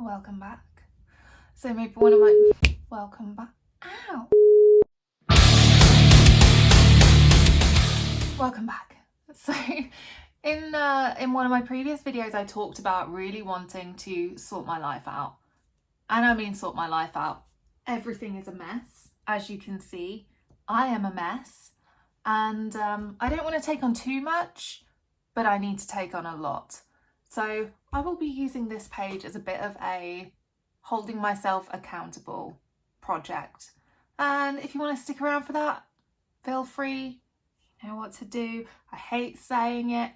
Welcome back. So maybe one of my... Welcome back. Ow! Welcome back. So in one of my previous videos I talked about really wanting to sort my life out. And I mean sort my life out. Everything is a mess. As you can see, I am a mess. And I don't want to take on too much, but I need to take on a lot. So I will be using this page as a bit of a holding myself accountable project. And if you want to stick around for that, feel free. You know what to do. I hate saying it.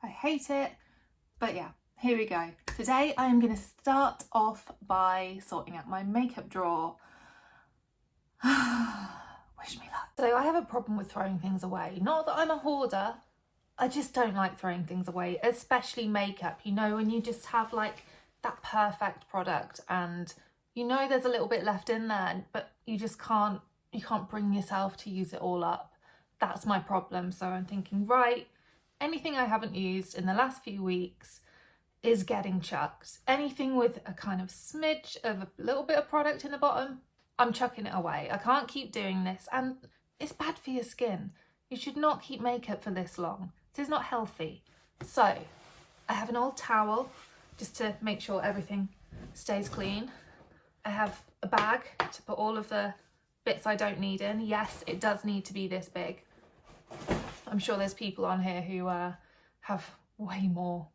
I hate it. But yeah, here we go. Today I am going to start off by sorting out my makeup drawer. Wish me luck. So I have a problem with throwing things away. Not that I'm a hoarder. I just don't like throwing things away, especially makeup. You know, when you just have like that perfect product and you know there's a little bit left in there, but you just can't bring yourself to use it all up. That's my problem. So I'm thinking, right, anything I haven't used in the last few weeks is getting chucked. Anything with a kind of smidge of a little bit of product in the bottom, I'm chucking it away. I can't keep doing this, and it's bad for your skin. You should not keep makeup for this long. This is not healthy. So I have an old towel just to make sure everything stays clean. I have a bag to put all of the bits I don't need in. Yes, it does need to be this big. I'm sure there's people on here who have way more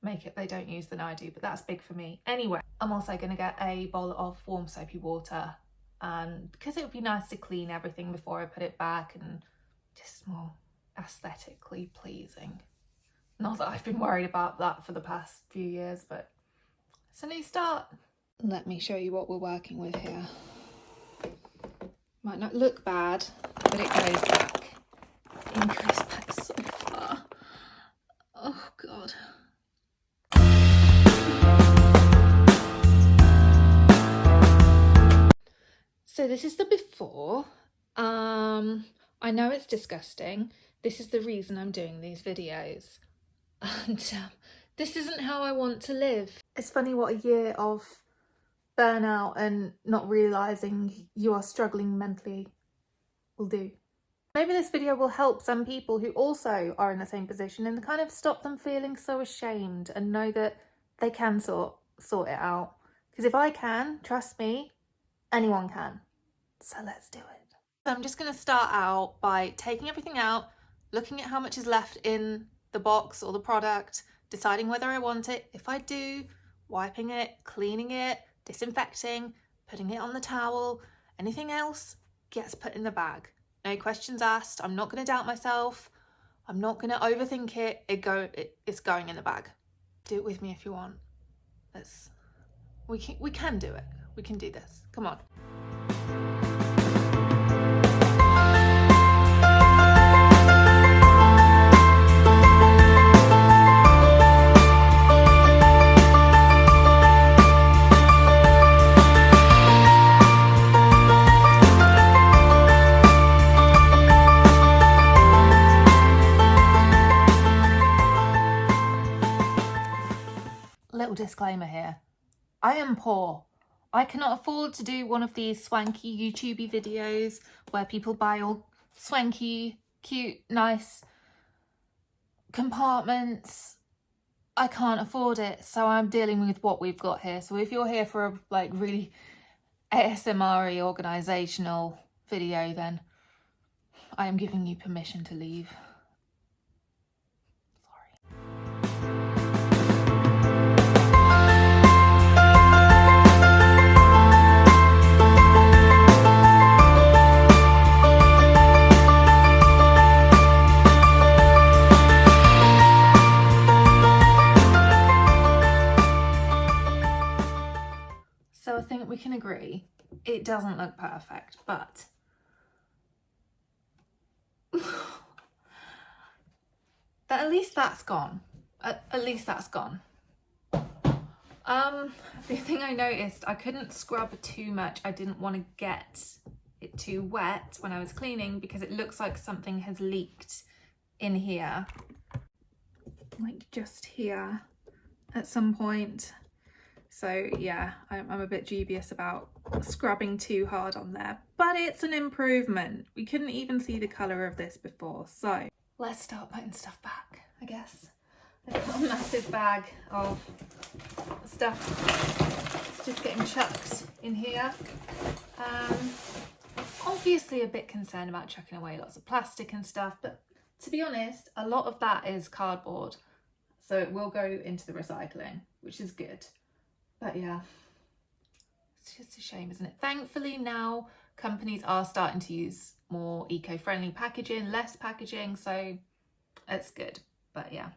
makeup they don't use than I do, but that's big for me. Anyway, I'm also going to get a bowl of warm soapy water, and because it would be nice to clean everything before I put it back and just more aesthetically pleasing. Not that I've been worried about that for the past few years, but it's a new start. Let me show you what we're working with here. Might not look bad, but it goes back. It goes back so far. Oh God. So this is the before. I know it's disgusting. This is the reason I'm doing these videos. And this isn't how I want to live. It's funny what a year of burnout and not realising you are struggling mentally will do. Maybe this video will help some people who also are in the same position and kind of stop them feeling so ashamed and know that they can sort it out. Because if I can, trust me, anyone can. So let's do it. So I'm just going to start out by taking everything out, looking at how much is left in the box or the product, deciding whether I want it. If I do, wiping it, cleaning it, disinfecting, putting it on the towel. Anything else gets put in the bag. No questions asked. I'm not going to doubt myself. I'm not going to overthink it. It's going in the bag. Do it with me if you want. We can do it. We can do this. Come on. Little disclaimer here. I am poor. I cannot afford to do one of these swanky YouTubey videos where people buy all swanky, cute, nice compartments. I can't afford it, so I'm dealing with what we've got here. So if you're here for a like really ASMR-y organisational video, then I am giving you permission to leave. So I think we can agree it doesn't look perfect, but at least that's gone. At least that's gone. The thing I noticed, I couldn't scrub too much. I didn't want to get it too wet when I was cleaning because it looks like something has leaked in here. Like just here at some point. So yeah, I'm a bit dubious about scrubbing too hard on there, but it's an improvement. We couldn't even see the colour of this before, so let's start putting stuff back, I guess. I've got a massive bag of stuff. It's just getting chucked in here. Obviously a bit concerned about chucking away lots of plastic and stuff, but to be honest, a lot of that is cardboard, so it will go into the recycling, which is good. But yeah, it's just a shame, isn't it? Thankfully now companies are starting to use more eco-friendly packaging, less packaging, so it's good. But yeah.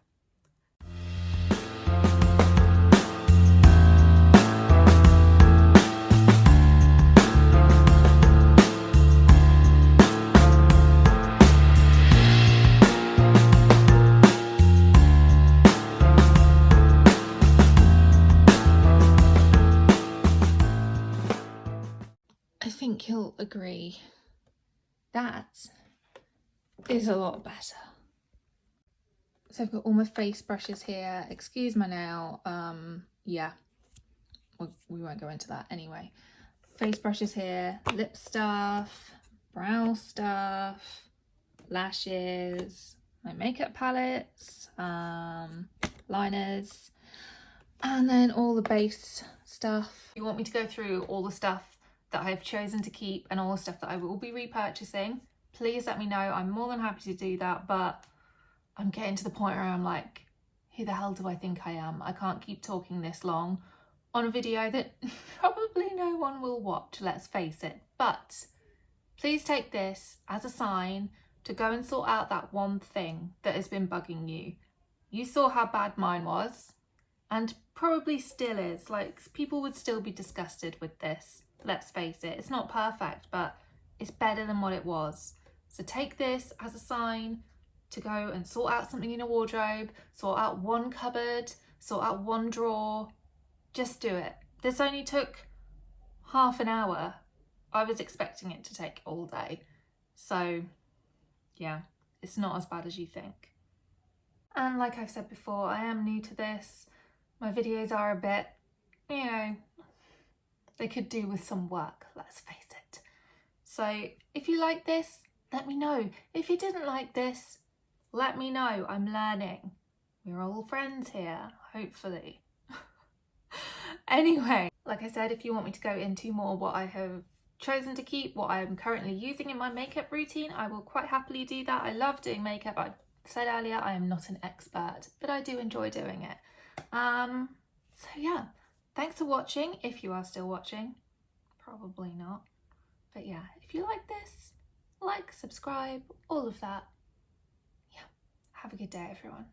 I think you'll agree that is a lot better. So I've got all my face brushes here. Excuse my nail. Yeah, we won't go into that anyway. Face brushes here, lip stuff, brow stuff, lashes, my makeup palettes, liners, and then all the base stuff. If you want me to go through all the stuff that I've chosen to keep and all the stuff that I will be repurchasing, please let me know. I'm more than happy to do that, but I'm getting to the point where I'm like, who the hell do I think I am? I can't keep talking this long on a video that probably no one will watch, let's face it. But please take this as a sign to go and sort out that one thing that has been bugging you. You saw how bad mine was, and probably still is. Like, people would still be disgusted with this. Let's face it, it's not perfect, but it's better than what it was. So take this as a sign to go and sort out something in your wardrobe, sort out one cupboard, sort out one drawer. Just do it. This only took half an hour. I was expecting it to take all day. So yeah, it's not as bad as you think. And like I've said before, I am new to this. My videos are a bit, you know, they could do with some work, let's face it. So if you like this, let me know. If you didn't like this, let me know. I'm learning. We're all friends here, hopefully. Anyway, like I said, if you want me to go into more what I have chosen to keep, what I am currently using in my makeup routine, I will quite happily do that. I love doing makeup. I said earlier, I am not an expert, but I do enjoy doing it. So yeah, thanks for watching. If you are still watching, probably not. But yeah, if you like this, like, subscribe, all of that. Yeah, have a good day, everyone.